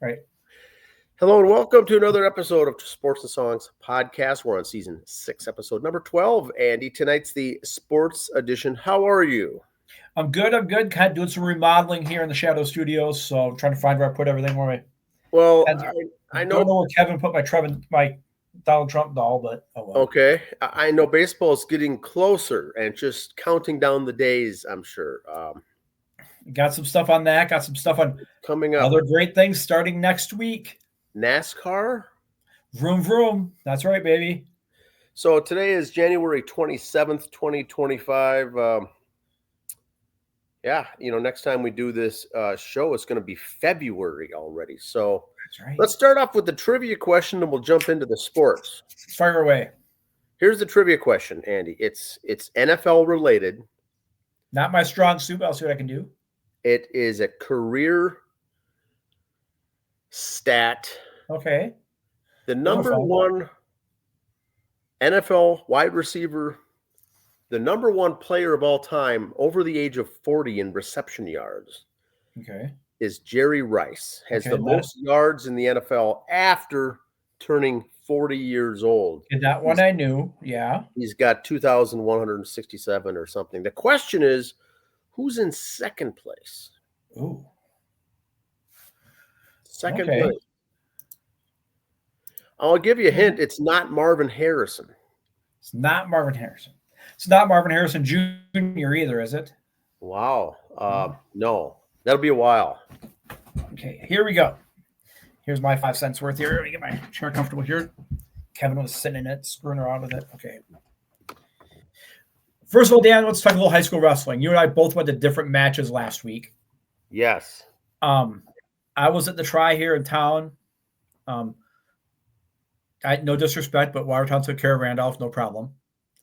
Right. Hello and welcome to another episode of Sports and Songs podcast. We're on season 6, episode number 12. Andy, tonight's the sports edition. How are you? I'm good. Kind of doing some remodeling here in the Shadow Studios, so I'm trying to find where I put everything. Well, I don't know where Kevin put my Donald Trump doll, but oh well. Okay, I know baseball is getting closer and just counting down the days. I'm sure. Got some stuff on that. Got some stuff on coming up. Other great things starting next week. NASCAR. Vroom vroom. That's right, baby. So today is January 27th, 2025. Yeah, next time we do this show, it's going to be February already. So that's right. Let's start off with the trivia question, and we'll jump into the sports. Fire away. Here's the trivia question, Andy. It's NFL related. Not my strong suit, but I'll see what I can do. It is a career stat. Okay. The number one NFL wide receiver, the number one player of all time over the age of 40 in reception yards. Okay. Is Jerry Rice. Has the most yards in the NFL after turning 40 years old. That one I knew. Yeah. He's got 2,167 or something. The question is, who's in second place? Ooh. Second place. I'll give you a hint. It's not Marvin Harrison. It's not Marvin Harrison. It's not Marvin Harrison Jr. either, is it? Wow. No. That'll be a while. Okay, here we go. Here's my 5 cents worth here. Let me get my chair comfortable here. Kevin was sitting in it, screwing around with it. Okay. First of all, Dan, let's talk a little high school wrestling. You and I both went to different matches last week. Yes. I was at the Tri here in town. No disrespect, but Watertown took care of Randolph, no problem.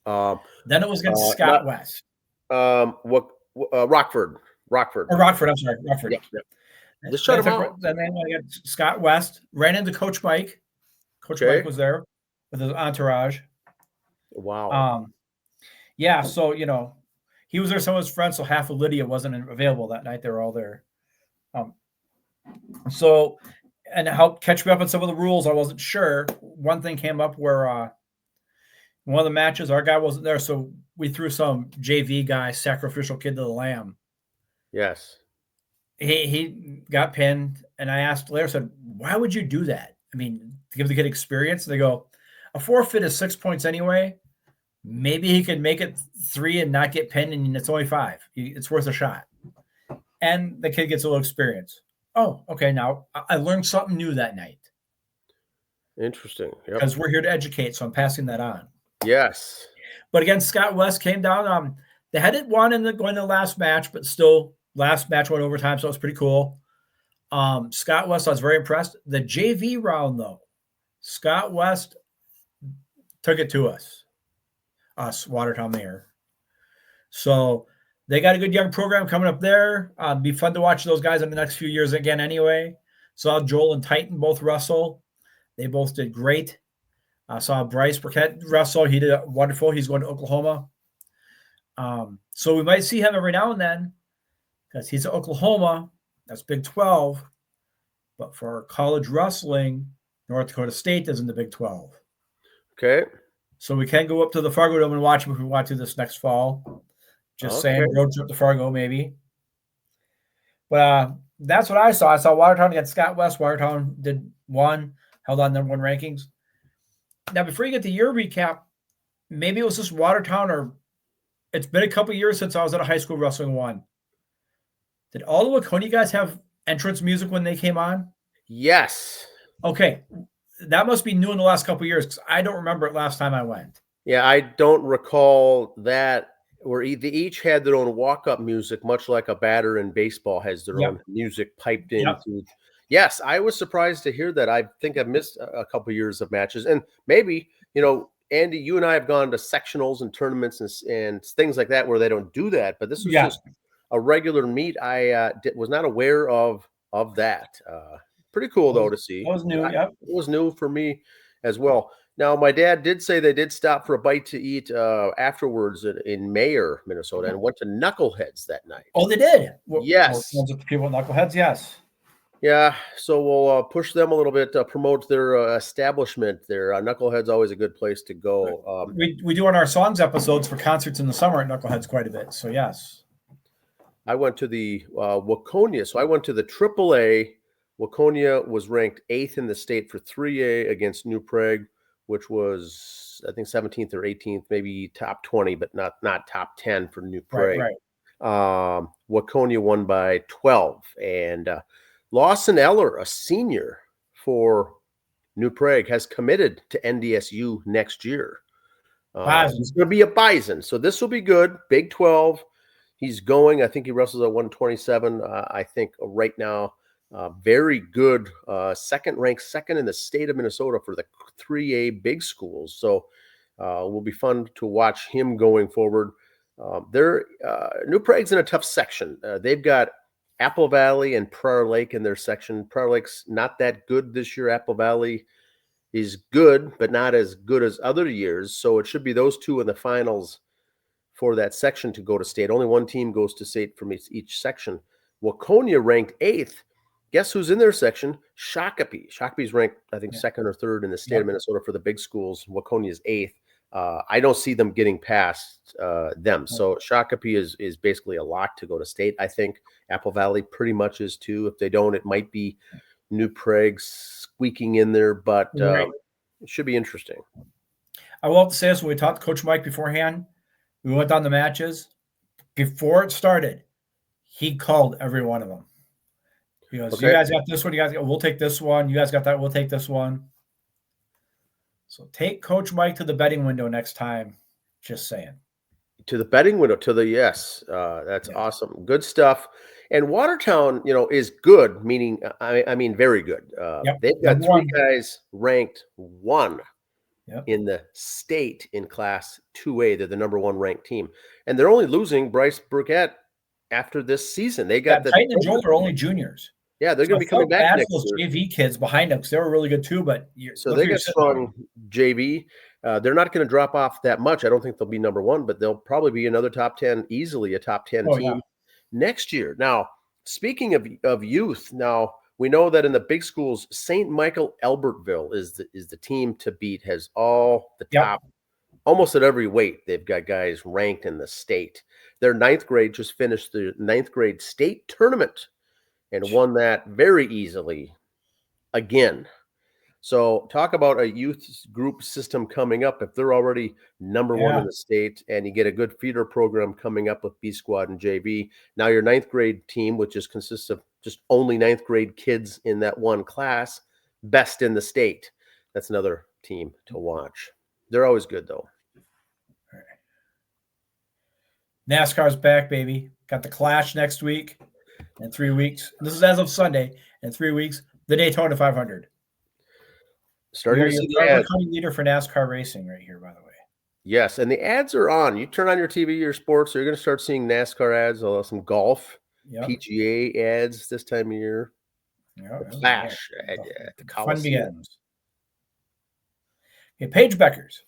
Then it was against Scott West. Rockford. I'm sorry. Rockford. Yep. Just shut him out. Then I got Scott West. Ran into Coach Mike. Coach Mike was there with his entourage. Wow. Yeah, so, he was there, some of his friends, so half of Lydia wasn't available that night. They were all there. And it helped catch me up on some of the rules. I wasn't sure. One thing came up where one of the matches, our guy wasn't there, so we threw some JV guy, sacrificial kid to the lamb. Yes. He got pinned, and I asked Larry, said, why would you do that? I mean, to give the kid experience. And they go, a forfeit is 6 points anyway. Maybe he could make it 3 and not get pinned, and it's only 5. It's worth a shot. And the kid gets a little experience. Oh, okay. Now I learned something new that night. Interesting. Because we're here to educate, so I'm passing that on. Yes. But again, Scott West came down. They hadn't won going to the last match, but still, last match went overtime, so it was pretty cool. Scott West, I was very impressed. The JV round, though, Scott West took it to us, Watertown there. So they got a good young program coming up there. Be fun to watch those guys in the next few years again anyway. Saw Joel and Titan both wrestle. They both did great. I saw Bryce Burkett wrestle. He did wonderful. He's going to Oklahoma. So we might see him every now and then because he's at Oklahoma. That's Big 12. But for college wrestling, North Dakota State is in the Big 12. Okay. So we can go up to the Fargo Dome and watch him if we want to this next fall. Just saying, road trip to Fargo maybe. But that's what I saw. I saw Watertown against Scott West. Watertown did 1, held on number 1 rankings. Now, before you get the year recap, maybe it was just Watertown, or it's been a couple years since I was at a high school wrestling one. Did all the Waconia guys have entrance music when they came on? Yes. Okay. That must be new in the last couple years because I don't remember it last time I went. Yeah, I don't recall that, where they each had their own walk-up music, much like a batter in baseball has their own music piped into. Yes, I was surprised to hear that. I think I've missed a couple years of matches. And maybe, Andy, you and I have gone to sectionals and tournaments and things like that where they don't do that. But this was just a regular meet. I was not aware of that. Pretty cool, though, to see. That was new, It was new for me as well. Now, my dad did say they did stop for a bite to eat afterwards in Mayer, Minnesota, and went to Knuckleheads that night. Oh, they did? Yes. People at Knuckleheads, yes. Yeah, so we'll push them a little bit, promote their establishment. Their Knucklehead's always a good place to go. We do on our songs episodes for concerts in the summer at Knuckleheads quite a bit. So yes. I went to the Waconia. So I went to the AAA. Waconia was ranked 8th in the state for 3A against New Prague, which was, I think, 17th or 18th, maybe top 20, but not top 10 for New Prague. Right. Waconia won by 12. And Lawson Eller, a senior for New Prague, has committed to NDSU next year. He's going to be a Bison. So this will be good. Big 12. He's going. I think he wrestles at 127. I think right now, very good. Ranked second in the state of Minnesota for the 3A big schools. So will be fun to watch him going forward. New Prague's in a tough section. They've got Apple Valley and Prior Lake in their section. Prior Lake's not that good this year. Apple Valley is good, but not as good as other years. So it should be those two in the finals for that section to go to state. Only one team goes to state from each section. Waconia ranked 8th. Guess who's in their section? Shakopee. Shakopee's ranked, I think, 2nd or 3rd in the state of Minnesota for the big schools. Waconia is 8th. I don't see them getting past them. So Shakopee is basically a lock to go to state. I think Apple Valley pretty much is too. If they don't, it might be New Prague squeaking in there, but it should be interesting. I will have to say this, when we talked to Coach Mike beforehand, we went down the matches. Before it started, he called every one of them. He goes, okay, you guys got this one. You guys got, we'll take this one. You guys got that. We'll take this one. So take Coach Mike to the betting window next time. Just saying. To the betting window, that's awesome. Good stuff. And Watertown, is good, meaning, I mean, very good. They've got 3 guys ranked 1 in the state in Class 2A. They're the number 1 ranked team. And they're only losing Bryce Burkett after this season. They got Titan and Joel are only juniors. Yeah, they're going to be coming back next year. JV kids behind them because they were really good too. But so they got strong JV. They're not going to drop off that much. I don't think they'll be number 1, but they'll probably be another top 10, easily a top 10 team next year. Now, speaking of youth, now we know that in the big schools, St. Michael Albertville is the team to beat. Has all the top, almost at every weight. They've got guys ranked in the state. Their 9th grade just finished the 9th grade state tournament and won that very easily again. So talk about a youth group system coming up. If they're already number 1 in the state and you get a good feeder program coming up with B Squad and JV, now your 9th grade team, which consists of just only 9th grade kids in that one class, best in the state. That's another team to watch. They're always good, though. All right. NASCAR's back, baby. Got the Clash next week. In 3 weeks, this is as of Sunday. In 3 weeks, the Daytona 500. Starting to see the ads. Leader for NASCAR racing right here, by the way. Yes, and the ads are on. You turn on your TV, your sports, so you're going to start seeing NASCAR ads, some golf, PGA ads this time of year. The Flash at the Coliseum. Fun begins. Okay, Paige Bueckers.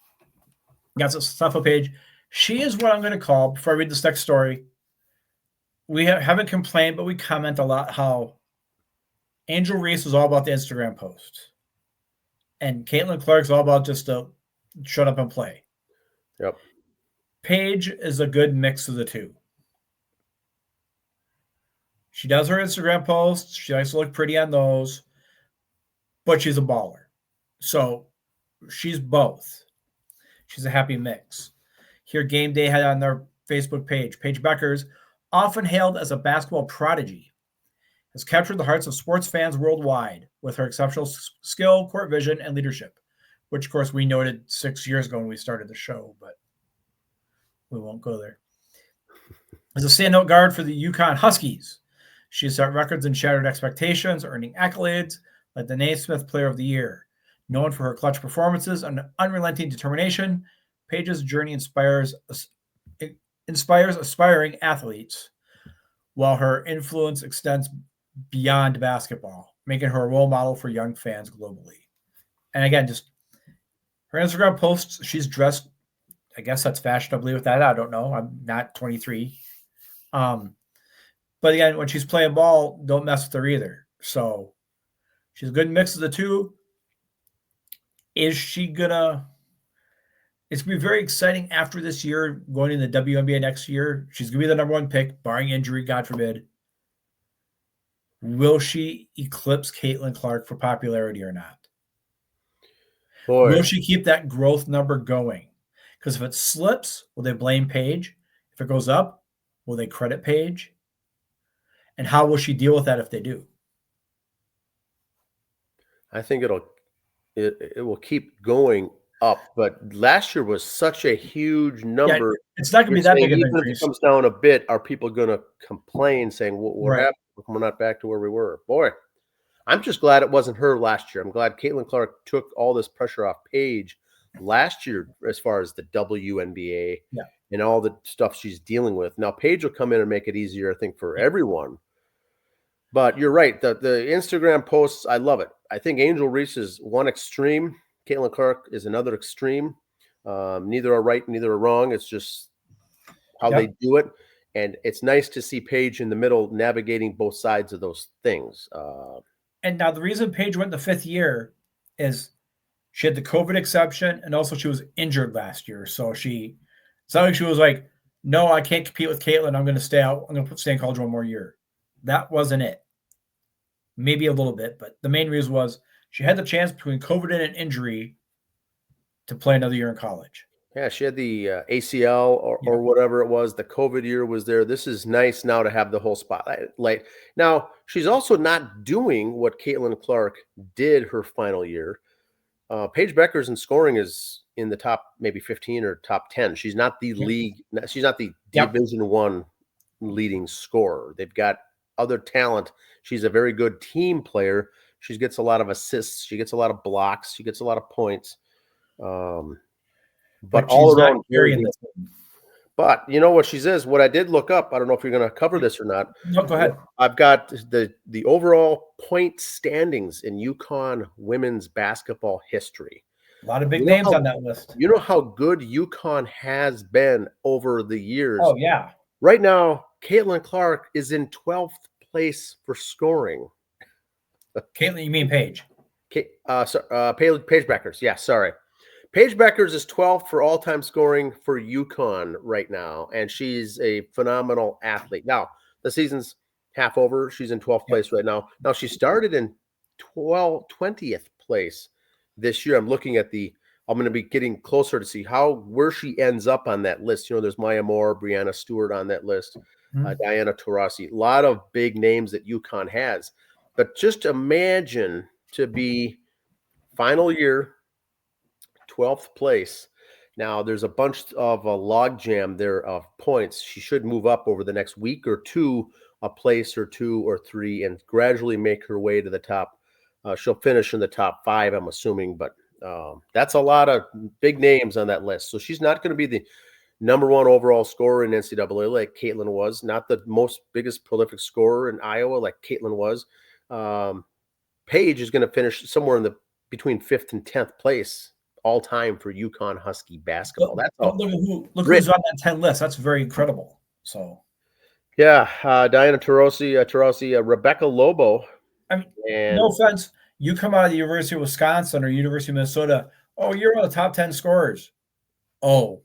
Got some stuff on Paige. She is what I'm going to call, before I read this next story, we haven't complained, but we comment a lot how Angel Reese was all about the Instagram post. And Caitlin Clark's all about just to shut up and play. Yep. Paige is a good mix of the two. She does her Instagram posts. She likes to look pretty on those. But she's a baller. So she's both. She's a happy mix. Here, Game Day had on their Facebook page, Paige Bueckers, often hailed as a basketball prodigy, has captured the hearts of sports fans worldwide with her exceptional skill, court vision, and leadership, which, of course, we noted 6 years ago when we started the show, but we won't go there. As a standout guard for the Yukon Huskies, she has set records and shattered expectations, earning accolades like the Naismith Player of the Year. Known for her clutch performances and unrelenting determination, Paige's journey inspires aspiring athletes, while her influence extends beyond basketball, making her a role model for young fans globally. And again, just her Instagram posts, she's dressed, I guess that's fashionably with that. I don't know. I'm not 23. But again, when she's playing ball, don't mess with her either. So she's a good mix of the two. Is she gonna? It's gonna be very exciting after this year, going into the WNBA next year. She's gonna be the number one pick, barring injury, God forbid. Will she eclipse Caitlin Clark for popularity or not? Boy, Will she keep that growth number going? Because if it slips, will they blame Paige? If it goes up, will they credit Paige? And how will she deal with that if they do? I think it will keep going up. But last year was such a huge number. Yeah, it's not going to be You're that saying big of an even if it increase. comes down a bit, are people going to complain, saying, "What Right. happened? We're not back to where we were"? Boy, I'm just glad it wasn't her last year. I'm glad Caitlin Clark took all this pressure off Paige last year as far as the WNBA Yeah. and all the stuff she's dealing with. Now, Paige will come in and make it easier, I think, for everyone. But you're right. The Instagram posts, I love it. I think Angel Reese is one extreme. Caitlin Clark is another extreme. Neither are right, neither are wrong. It's just how they do it. And it's nice to see Paige in the middle navigating both sides of those things. And now the reason Paige went the 5th year is she had the COVID exception, and also she was injured last year. So it's not like she was like, no, I can't compete with Caitlin. I'm going to stay out. I'm going to stay in college one more year. That wasn't it. Maybe a little bit, but the main reason was she had the chance between COVID and an injury to play another year in college. Yeah, she had the ACL or whatever it was. The COVID year was there. This is nice now to have the whole spotlight. Now, she's also not doing what Caitlin Clark did her final year. Paige Bueckers in scoring is in the top maybe 15 or top 10. She's not the league. She's not the Division I leading scorer. They've got other talent. She's a very good team player. She gets a lot of assists. She gets a lot of blocks. She gets a lot of points. But all around very good. But you know what she says? What I did look up, I don't know if you're going to cover this or not. No, go ahead. I've got the overall point standings in UConn women's basketball history. A lot of big names on that list. You know how good UConn has been over the years. Oh, yeah. Right now, Caitlin Clark is in 12th place for scoring. Caitlin, you mean Paige? Paige Bueckers. Yeah, sorry. Paige Bueckers is 12th for all-time scoring for UConn right now, and she's a phenomenal athlete. Now, the season's half over. She's in 12th place right now. Now, she started in 20th place this year. I'm looking at I'm going to be getting closer to see where she ends up on that list. You know, there's Maya Moore, Brianna Stewart on that list, Diana Taurasi, a lot of big names that UConn has. But just imagine to be final year, 12th place. Now, there's a bunch of a logjam there of points. She should move up over the next week or two, a place or 2 or 3, and gradually make her way to the top. She'll finish in the top 5, I'm assuming, but that's a lot of big names on that list. So she's not going to be the number 1 overall scorer in NCAA like Caitlin was, not the biggest prolific scorer in Iowa like Caitlin was. Paige is going to finish somewhere between 5th and 10th place all time for UConn Husky basketball. That's all. Look who's on that 10 list. That's very incredible. So, yeah, Diana Taurasi, Rebecca Lobo. I mean, no offense, you come out of the University of Wisconsin or University of Minnesota. Oh, you're one of the top 10 scorers. Oh,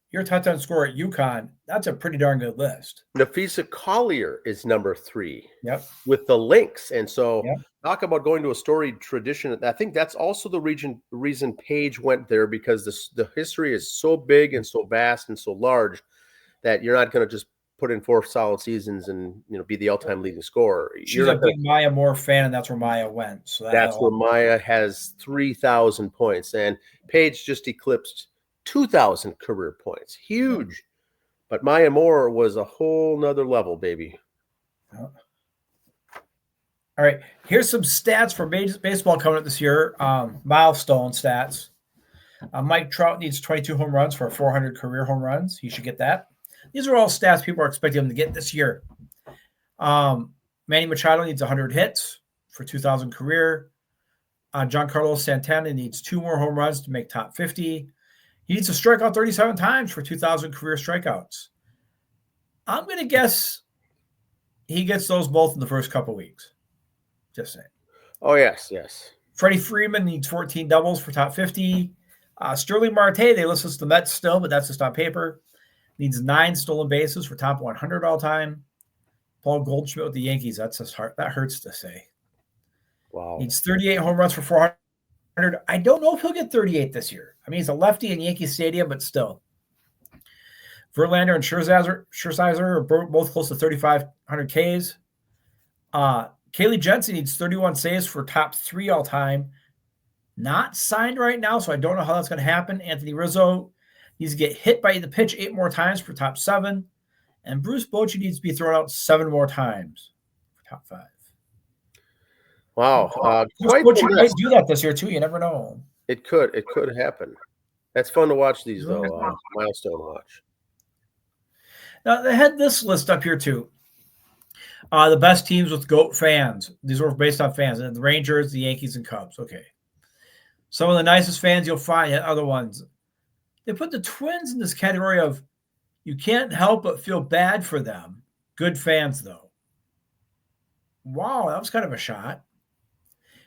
you're a top 10 scorer at UConn. That's a pretty darn good list. Nafisa Collier is number 3. Yep. With the Lynx. And so talk about going to a storied tradition. I think that's also the reason Paige went there, because the history is so big and so vast and so large that you're not going to just put in 4 solid seasons and be the all-time leading scorer. She's a big Maya Moore fan, and that's where Maya went. So that's where Maya has 3,000 points, and Paige just eclipsed 2,000 career points. Huge. But Maya Moore was a whole nother level, baby. All right. Here's some stats for baseball coming up this year. Milestone stats. Mike Trout needs 22 home runs for 400 career home runs. He should get that. These are all stats people are expecting him to get this year. Manny Machado needs 100 hits for 2,000 career. Giancarlo Santana needs 2 more home runs to make top 50. He needs to strike out 37 times for 2,000 career strikeouts. I'm going to guess he gets those both in the first couple weeks. Just saying. Oh, yes. Freddie Freeman needs 14 doubles for top 50. Sterling Marte, they list us the Mets still, but that's just on paper. Needs 9 stolen bases for top 100 all time. Paul Goldschmidt with the Yankees. That's just hard. That hurts to say. Wow. Needs 38 home runs for 400. I don't know if he'll get 38 this year. I mean, he's a lefty in Yankee Stadium, but still. Verlander and Scherzer are both close to 3,500 Ks. Kaylee Jensen needs 31 saves for top 3 all time. Not signed right now, so I don't know how that's going to happen. Anthony Rizzo needs to get hit by the pitch 8 more times for top 7. And Bruce Bochy needs to be thrown out 7 more times for top 5. Wow. Bruce Bochy might do that this year, too. You never know. It could happen. That's fun to watch these, though. Milestone watch. Now, they had this list up here, too. The best teams with GOAT fans. These were based on fans. And the Rangers, the Yankees, and Cubs. Okay. Some of the nicest fans you'll find, other ones. They put the Twins in this category of you can't help but feel bad for them. Good fans, though. Wow, that was kind of a shot.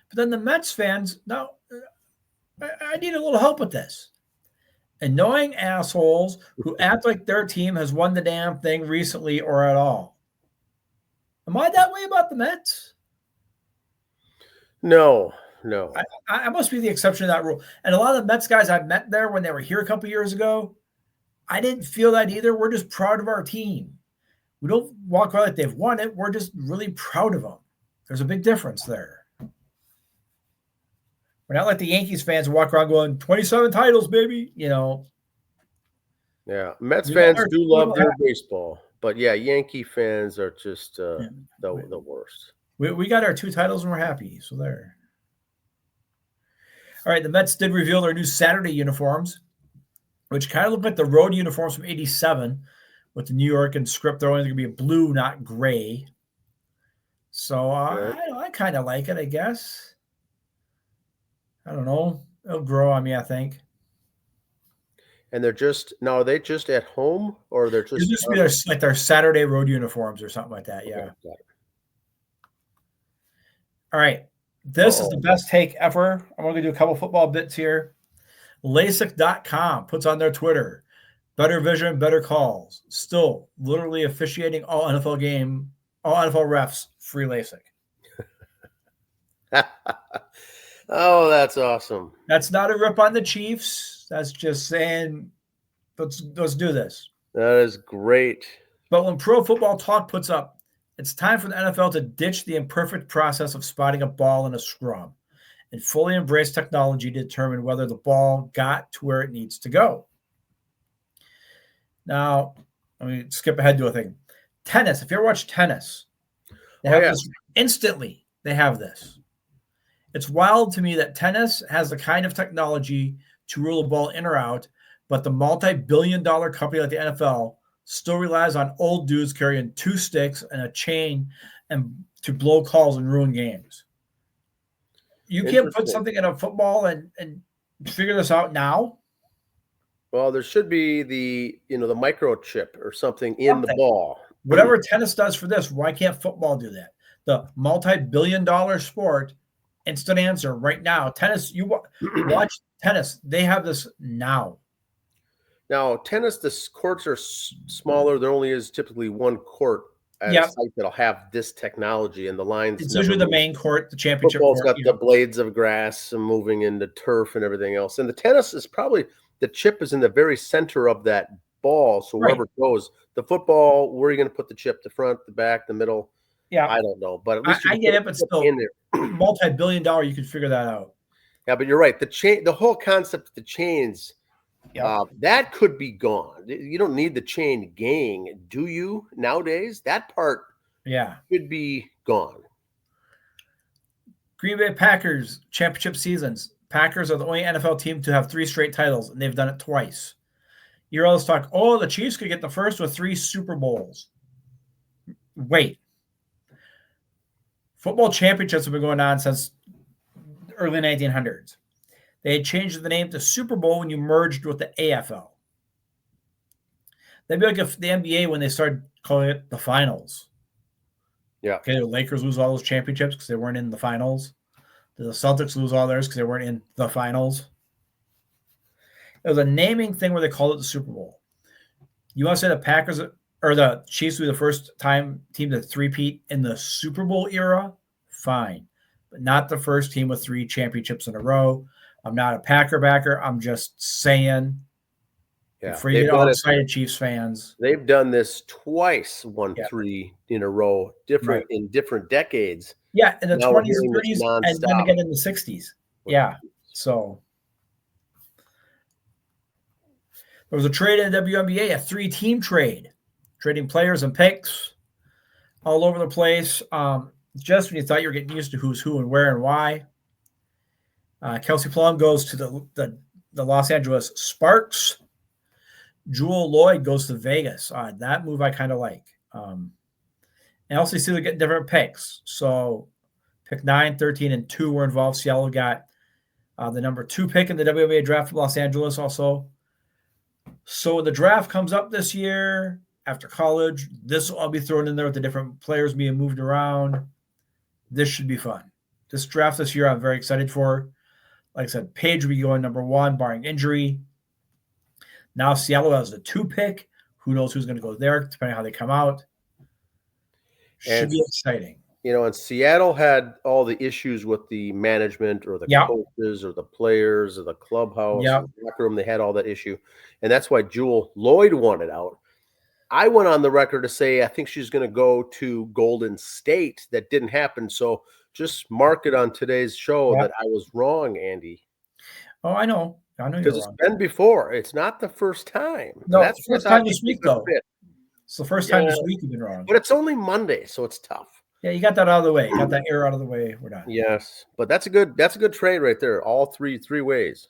But then the Mets fans, now, I need a little help with this. Annoying assholes who act like their team has won the damn thing recently or at all. Am I that way about the Mets? No. I must be the exception to that rule. And a lot of the Mets guys I met there when they were here a couple years ago, I didn't feel that either. We're just proud of our team. We don't walk around like they've won it. We're just really proud of them. There's a big difference there. We're not like the Yankees fans who walk around going, 27 titles, baby. You know. Yeah, Mets fans do love their baseball. But, yeah, Yankee fans are just the worst. We got our 2 titles and we're happy. So there. All right, the Mets did reveal their new Saturday uniforms, which kind of look like the road uniforms from '87 with the New York and script. They're only going to be blue, not gray. So I kind of like it, I guess. I don't know. It'll grow on me, I think. And are they just at home or they're just? It just be their Saturday road uniforms or something like that. Yeah. Okay. All right. This is the best take ever. I'm going to do a couple football bits here. LASIK.com puts on their Twitter, better vision, better calls. Still literally officiating all NFL refs, free LASIK. Oh, that's awesome. That's not a rip on the Chiefs. That's just saying, let's do this. That is great. But when Pro Football Talk puts up, it's time for the NFL to ditch the imperfect process of spotting a ball in a scrum and fully embrace technology to determine whether the ball got to where it needs to go. Now, let me skip ahead to a thing. Tennis. If you ever watch tennis, they have this instantly. They have this. It's wild to me that tennis has the kind of technology to rule a ball in or out, but the multi-billion-dollar company like the NFL still relies on old dudes carrying 2 sticks and a chain and to blow calls and ruin games. You can't put something in a football and figure this out now? Well, there should be the microchip or something in the ball. Whatever tennis does for this, why can't football do that? The multi-billion-dollar sport, instant answer right now. Tennis, you watch tennis. They have this now. Now, tennis, the courts are smaller. There only is typically one court at a site that'll have this technology, and the lines. It's usually the main court, the championship Football's court. Got the blades of grass and moving into turf and everything else. And the tennis is probably the chip is in the very center of that ball. So wherever it goes, the football, where are you going to put the chip? The front, the back, the middle? Yeah, I don't know, but at least I get it. But still, in there, multi-billion-dollar, you can figure that out. Yeah, but you're right. The whole concept of the chains. That could be gone. You don't need the chain gang, do you? Nowadays, that part could be gone. Green Bay Packers championship seasons. Packers are the only NFL team to have 3 straight titles, and they've done it twice. You're always talking, the Chiefs could get the first with 3 Super Bowls. Wait. Football championships have been going on since early 1900s. They had changed the name to Super Bowl when you merged with the AFL. That'd be like if the NBA when they started calling it the finals. Yeah. Okay, the Lakers lose all those championships because they weren't in the finals. Did the Celtics lose all theirs because they weren't in the finals? It was a naming thing where they called it the Super Bowl. You want to say the Packers or the Chiefs will be the first time team to three-peat in the Super Bowl era? Fine. But not the first team with 3 championships in a row. I'm not a Packer backer. I'm just saying. Yeah. Before you get all excited, Chiefs fans. They've done this twice, won 3 in a row, in different decades. Yeah, in the Now we're 20s, hearing this 30s, and then nonstop. again in the 60s. Yeah. So there was a trade in the WNBA, a 3-team trade, trading players and picks all over the place. Just when you thought you were getting used to who's who and where and why. Kelsey Plum goes to the Los Angeles Sparks. Jewel Lloyd goes to Vegas. That move I kind of like. And LCC will get different picks. So pick 9, 13, and 2 were involved. Seattle got the number 2 pick in the WNBA draft from Los Angeles also. So when the draft comes up this year after college, this will all be thrown in there with the different players being moved around. This should be fun. This draft this year I'm very excited for. Like I said, Paige will be going number 1, barring injury. Now Seattle has the 2 pick. Who knows who's going to go there, depending on how they come out. Should be exciting. And Seattle had all the issues with the management or the coaches or the players or the clubhouse, or the locker room. They had all that issue. And that's why Jewel Lloyd wanted out. I went on the record to say I think she's going to go to Golden State. That didn't happen. So just mark it on today's show that I was wrong, Andy. Oh, I know. I know you're wrong. Because it's been before. It's not the first time. No, that's the first time this week, though. It's the first time this week you've been wrong. But it's only Monday, so it's tough. Yeah, you got that out of the way. You got that error out of the way. We're done. Yes, but that's a good trade right there. All three ways.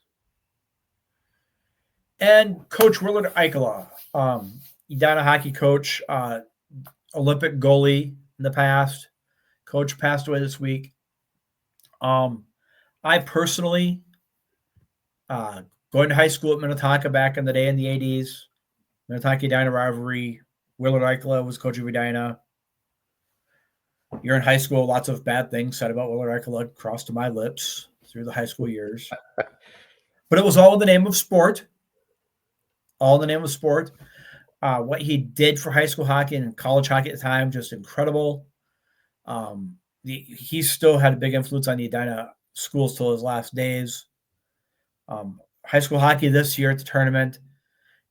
And Coach Willard Ikola, Edina hockey coach, Olympic goalie in the past. Coach passed away this week. I personally, going to high school at Minnetonka back in the day in the 80s, Minnetonka-Edina rivalry. Willard Ikola was coach of Edina. You're in high school, lots of bad things said about Willard Ikola crossed to my lips through the high school years. But it was all in the name of sport. All in the name of sport. What he did for high school hockey and college hockey at the time, just incredible. He still had a big influence on the Edina schools till his last days. High school hockey this year at the tournament,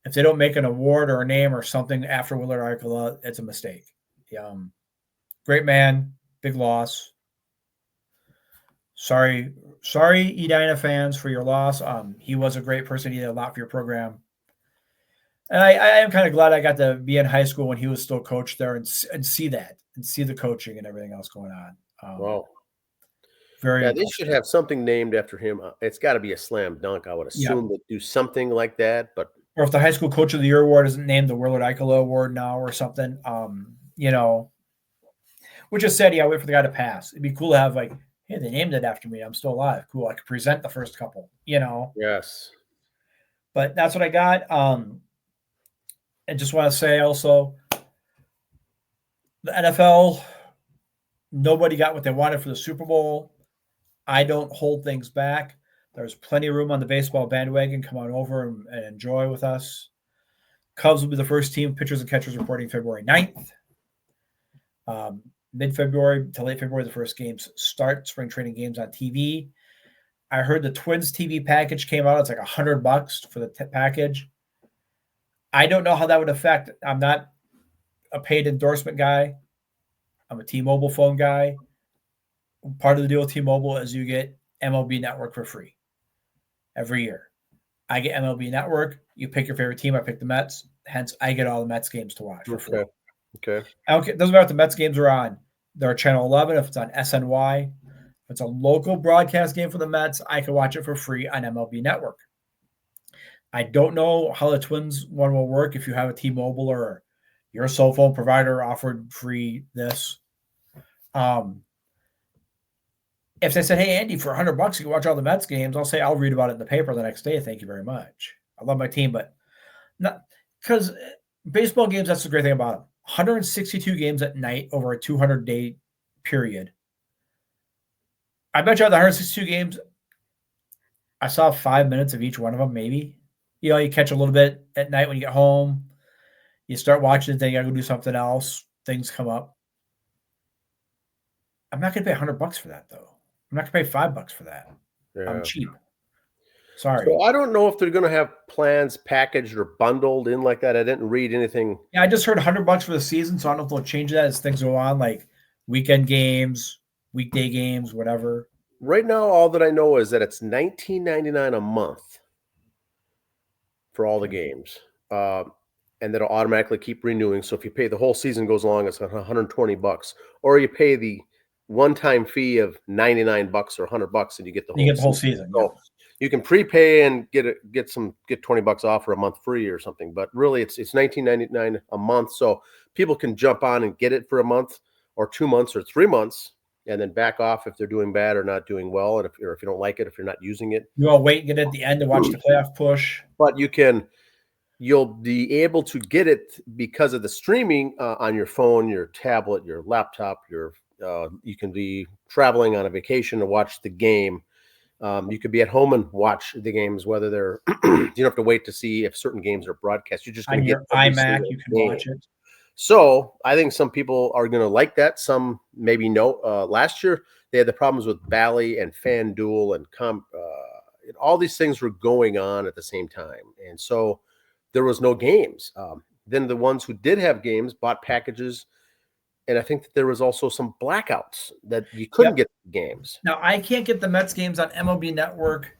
if they don't make an award or a name or something after Willard Ikola, it's a mistake. Great man, big loss. Sorry, Edina fans, for your loss. He was a great person. He did a lot for your program. And I am kind of glad I got to be in high school when he was still coach there and see that and see the coaching and everything else going on. Wow. Very they should have something named after him. It's got to be a slam dunk. I would assume that do something like that. But or if the high school coach of the year award isn't named the Willard Ikola award now or something, which is sad. Yeah, wait for the guy to pass. It'd be cool to have hey, they named it after me. I'm still alive. Cool. I could present the first couple. Yes. But that's what I got. I just want to say also, the NFL, nobody got what they wanted for the Super Bowl. I don't hold things back. There's plenty of room on the baseball bandwagon. Come on over and enjoy with us. Cubs will be the first team, pitchers and catchers, reporting February 9th. Mid-February to late February, the first games start. Spring training games on TV. I heard the Twins TV package came out. It's like $100 for the package. I don't know how that would affect. I'm not a paid endorsement guy. I'm a T-Mobile phone guy. Part of the deal with T-Mobile is you get MLB Network for free every year. I get MLB Network. You pick your favorite team. I pick the Mets. Hence, I get all the Mets games to watch for free. Okay. It doesn't matter if the Mets games are on. They're channel 11. If it's on SNY, if it's a local broadcast game for the Mets, I can watch it for free on MLB Network. I don't know how the Twins one will work if you have a T-Mobile or your cell phone provider offered free this. If they said, hey, Andy, for $100 you can watch all the Mets games, I'll say I'll read about it in the paper the next day. Thank you very much. I love my team, but not because baseball games, that's the great thing about them. 162 games at night over a 200-day period. I bet you on the 162 games, I saw 5 minutes of each one of them, maybe. You catch a little bit at night when you get home. You start watching it, then you gotta go do something else. Things come up. I'm not gonna pay $100 for that, though. I'm not gonna pay $5 for that. Yeah. I'm cheap. Sorry. So I don't know if they're going to have plans packaged or bundled in like that. I didn't read anything. Yeah, I just heard $100 for the season, so I don't know if they'll change that as things go on, like weekend games, weekday games, whatever. Right now, all that I know is that it's $19.99 a month for all the games, and that'll automatically keep renewing. So if you pay the whole season goes along, it's $120, or you pay the one-time fee of $99 or $100, and you get the whole season. So Yeah. you can prepay and get $20 off or a month free or something. But really, it's $19.99 a month, so people can jump on and get it for a month or 2 months or 3 months, and then back off if they're doing bad or not doing well, and if you don't like it, if you're not using it. You all wait and get it at the end to watch the playoff push. But you'll be able to get it because of the streaming on your phone, your tablet, your laptop. You can be traveling on a vacation to watch the game. You could be at home and watch the games, whether they're you don't have to wait to see if certain games are broadcast. You're just going to get iMac. You can watch it. So I think some people are going to like that. Some maybe no. Last year they had the problems with Bally and FanDuel and all these things were going on at the same time, and so there was no games. Then the ones who did have games bought packages. And I think that there was also some blackouts that you couldn't get the games. Now, I can't get the Mets games on MLB Network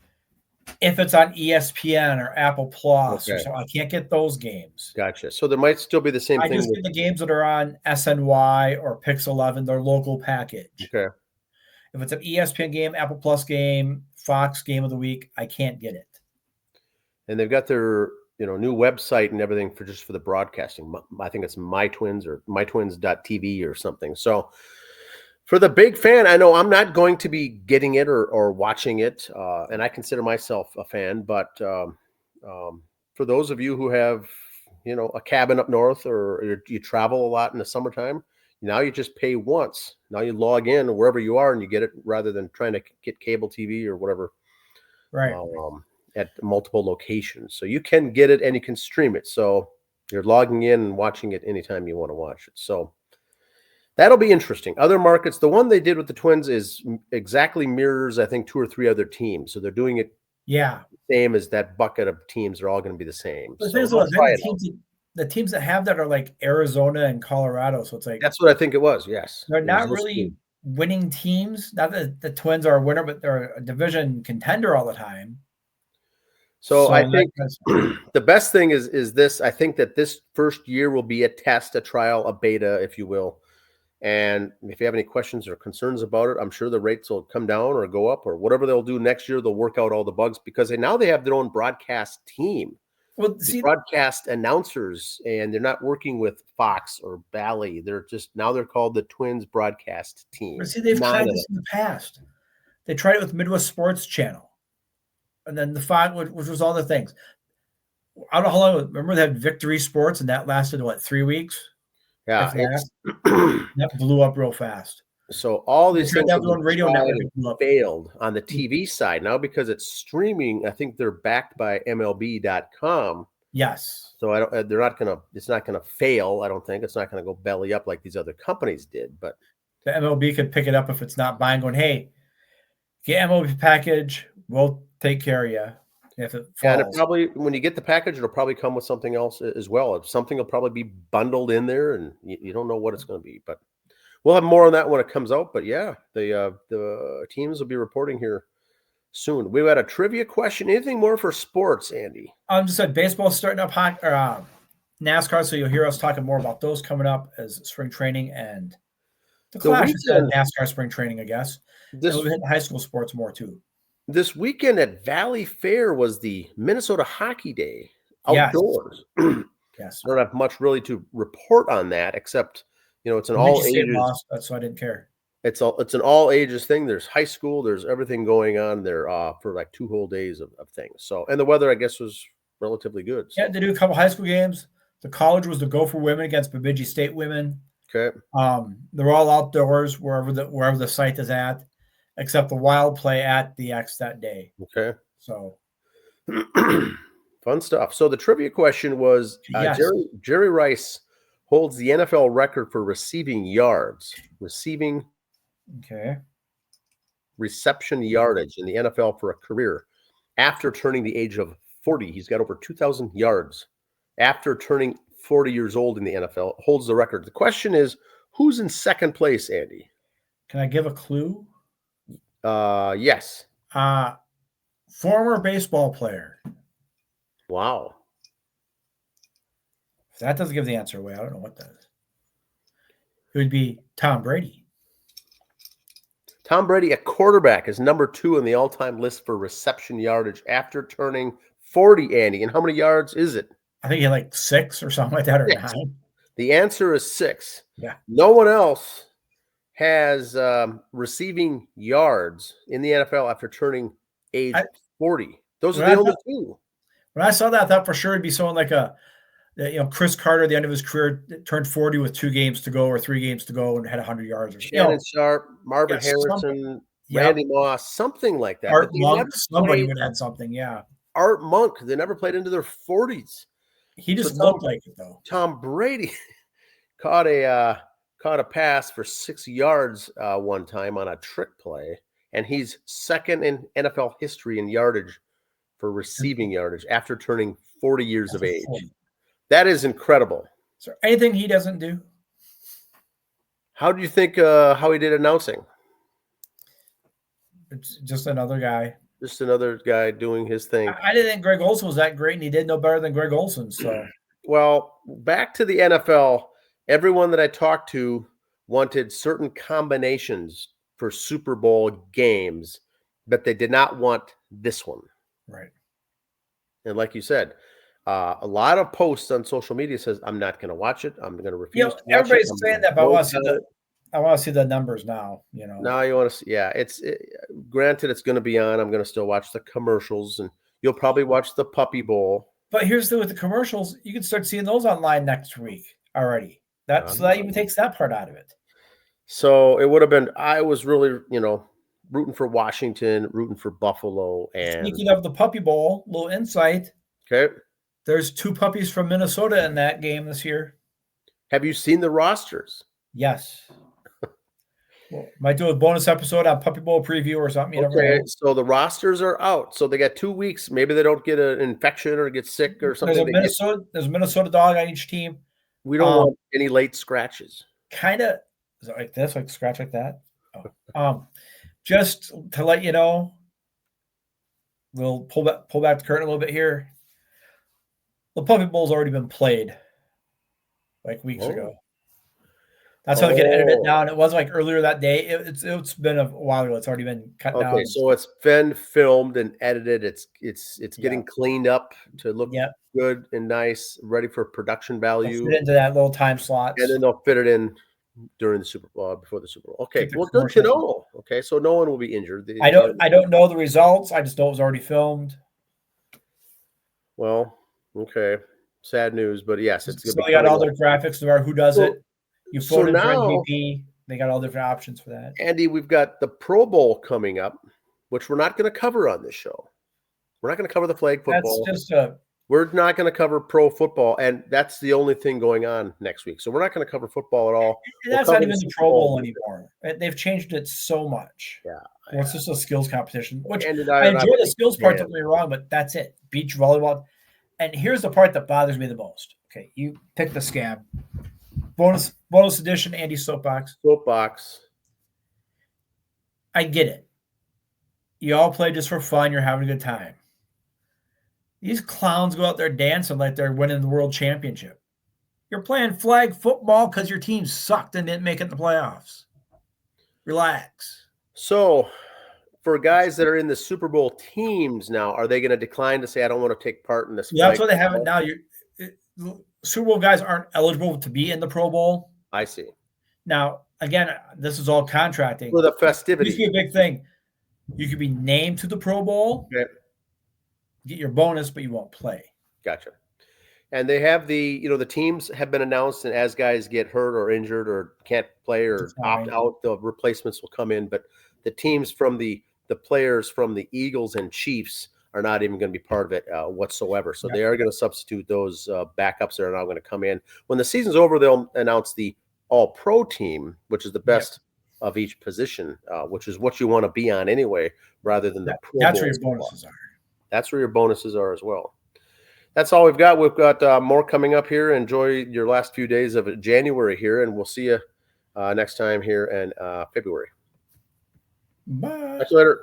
if it's on ESPN or Apple Plus or something. I can't get those games. Gotcha. So there might still be the same thing. I just get the games that are on SNY or Pix 11, their local package. Okay. If it's an ESPN game, Apple Plus game, Fox game of the week, I can't get it. And they've got their new website and everything for the broadcasting. I think it's MyTwins or mytwins.tv or something. So for the big fan, I know I'm not going to be getting it or watching it, and I consider myself a fan. But for those of you who have a cabin up north or you travel a lot in the summertime, now you just pay once. Now you log in wherever you are and you get it rather than trying to get cable TV or whatever. Right. At multiple locations. So you can get it and you can stream it. So you're logging in and watching it anytime you want to watch it. So that'll be interesting. Other markets, the one they did with the Twins is exactly mirrors, I think, 2 or 3 other teams. So they're doing it same as that bucket of teams. They're all going to be the same. The teams that have that are like Arizona and Colorado. So it's like that's what I think it was. Yes. They're not really winning teams. Not that the Twins are a winner, but they're a division contender all the time. So I think the best thing is this. I think that this first year will be a test, a trial, a beta, if you will. And if you have any questions or concerns about it, I'm sure the rates will come down or go up or whatever they'll do next year. They'll work out all the bugs because now they have their own broadcast team. Well, broadcast announcers, and they're not working with Fox or Bally. They're called the Twins broadcast team. But see, they've tried this in the past. They tried it with Midwest Sports Channel. And then the Fox, which was all the things. I don't know how long. Remember they had Victory Sports, and that lasted 3 weeks? Yeah, that blew up real fast. So all these things radio network failed on the TV side now because it's streaming. I think they're backed by MLB.com. Yes. So it's not gonna fail. I don't think it's not gonna go belly up like these other companies did. But the MLB could pick it up if it's not buying. Going, hey, get MLB package. We'll take care of you if it falls. And probably when you get the package, it'll probably come with something else as well. Something will probably be bundled in there, and you don't know what it's going to be. But we'll have more on that when it comes out. But yeah, the teams will be reporting here soon. We've got a trivia question. Anything more for sports, Andy? Just said baseball's starting up NASCAR, so you'll hear us talking more about those coming up as spring training and the Clash is NASCAR spring training, I guess. We'll hit high school sports more too. This weekend at Valley Fair was the Minnesota Hockey Day outdoors. Yes. I don't have much really to report on that, except it's an all ages. That's why I didn't care. It's an all ages thing. There's high school. There's everything going on there for like 2 whole days of things. So, and the weather, I guess, was relatively good. So. Yeah, they do a couple high school games. The college was the Gopher women against Bemidji State women. Okay. They're all outdoors wherever the site is at, except the Wild play at the X that day. Okay. So fun stuff. So the trivia question was: yes. Jerry Rice holds the NFL record for receiving yards, reception yardage in the NFL for a career. After turning the age of 40, he's got over 2,000 yards. After turning 40 years old in the NFL, holds the record. The question is, who's in second place, Andy? Can I give a clue? Yes. Former baseball player. Wow. If that doesn't give the answer away, I don't know what does. It would be Tom Brady. Tom Brady, a quarterback, is number 2 in the all-time list for reception yardage after turning 40, Andy. And how many yards is it? I think he had like 6 or something like that, or 9. The answer is 6. Yeah. No one else has receiving yards in the NFL after turning age 40. Those are the only 2. When I saw that, I thought for sure it'd be someone like Chris Carter at the end of his career turned 40 with 2 games to go or 3 games to go and had 100 yards. Or Shannon Sharp, Marvin Harrison, Randy Moss, something like that. Art Monk, somebody would add something, yeah. Art Monk, they never played into their 40s. He just looked like it, though. Tom Brady caught a pass for 6 yards one time on a trick play, and he's second in NFL history in yardage for receiving yardage after turning 40 years of age. That is incredible. Is there anything he doesn't do? How do you think how he did announcing? It's just another guy. Just another guy doing his thing. I didn't think Greg Olsen was that great, and he did no better than Greg Olsen. So, well, back to the NFL. Everyone that I talked to wanted certain combinations for Super Bowl games, but they did not want this one. Right. And like you said, a lot of posts on social media says, I'm not going to watch it. I'm going to refuse. To watch everybody's it. saying that, but I want to see the numbers now. Now you want to see? Yeah, granted it's going to be on. I'm going to still watch the commercials, and you'll probably watch the Puppy Bowl. But here's the with the commercials, you can start seeing those online next week already. So that even takes that part out of it. So it would have been. I was really, rooting for Washington, rooting for Buffalo, and speaking of the Puppy Bowl, little insight. Okay. There's 2 puppies from Minnesota in that game this year. Have you seen the rosters? Yes. Well, might do a bonus episode on Puppy Bowl preview or something. Okay, so the rosters are out. So they got 2 weeks. Maybe they don't get an infection or get sick or something. There's a Minnesota dog on each team. We don't want any late scratches. Kind of. Is it like this? Like scratch like that? Oh. Just to let you know, we'll pull back the curtain a little bit here. The Puppy Bowl's already been played like weeks ago. That's how they can edit it down. It was like earlier that day. It's been a while ago. It's already been cut down. Okay, so it's been filmed and edited. It's getting cleaned up to look good and nice, ready for production value. They'll fit into that little time slot, and then they'll fit it in during the Super Bowl, before the Super Bowl. Okay, well, good to know. Okay, so no one will be injured. I don't know the results. I just know it was already filmed. Well, okay, sad news, but yes, it's so they got all their graphics, no matter who does it. You vote in for MVP. They got all different options for that. Andy, we've got the Pro Bowl coming up, which we're not going to cover on this show. We're not going to cover the flag football. We're not going to cover pro football, and that's the only thing going on next week. So we're not going to cover football at all. That's not even the Pro Bowl anymore. They've changed it so much. Yeah. It's just a skills competition, which I enjoy the skills part, don't get me wrong, but that's it. Beach volleyball. And here's the part that bothers me the most. Okay, you pick the scab. Bonus edition, Andy Soapbox. I get it. You all play just for fun. You're having a good time. These clowns go out there dancing like they're winning the world championship. You're playing flag football because your team sucked and didn't make it in the playoffs. Relax. So, for guys that are in the Super Bowl teams now, are they going to decline to say, I don't want to take part in this? Yeah, that's what they have it now. Super Bowl guys aren't eligible to be in the Pro Bowl. I see. Now, again, this is all contracting. For the festivity. This used to be a big thing. You could be named to the Pro Bowl, get your bonus, but you won't play. Gotcha. And they have the teams have been announced, and as guys get hurt or injured or can't play or opt out, the replacements will come in. But the teams from the players from the Eagles and Chiefs are not even going to be part of it whatsoever. So they are going to substitute those backups that are now going to come in. When the season's over, they'll announce the All-Pro team, which is the best of each position, which is what you want to be on anyway, rather than the Pro Bowl. That's where your bonuses are. That's where your bonuses are as well. That's all we've got. We've got more coming up here. Enjoy your last few days of January here, and we'll see you next time here in February. Bye. Catch you later.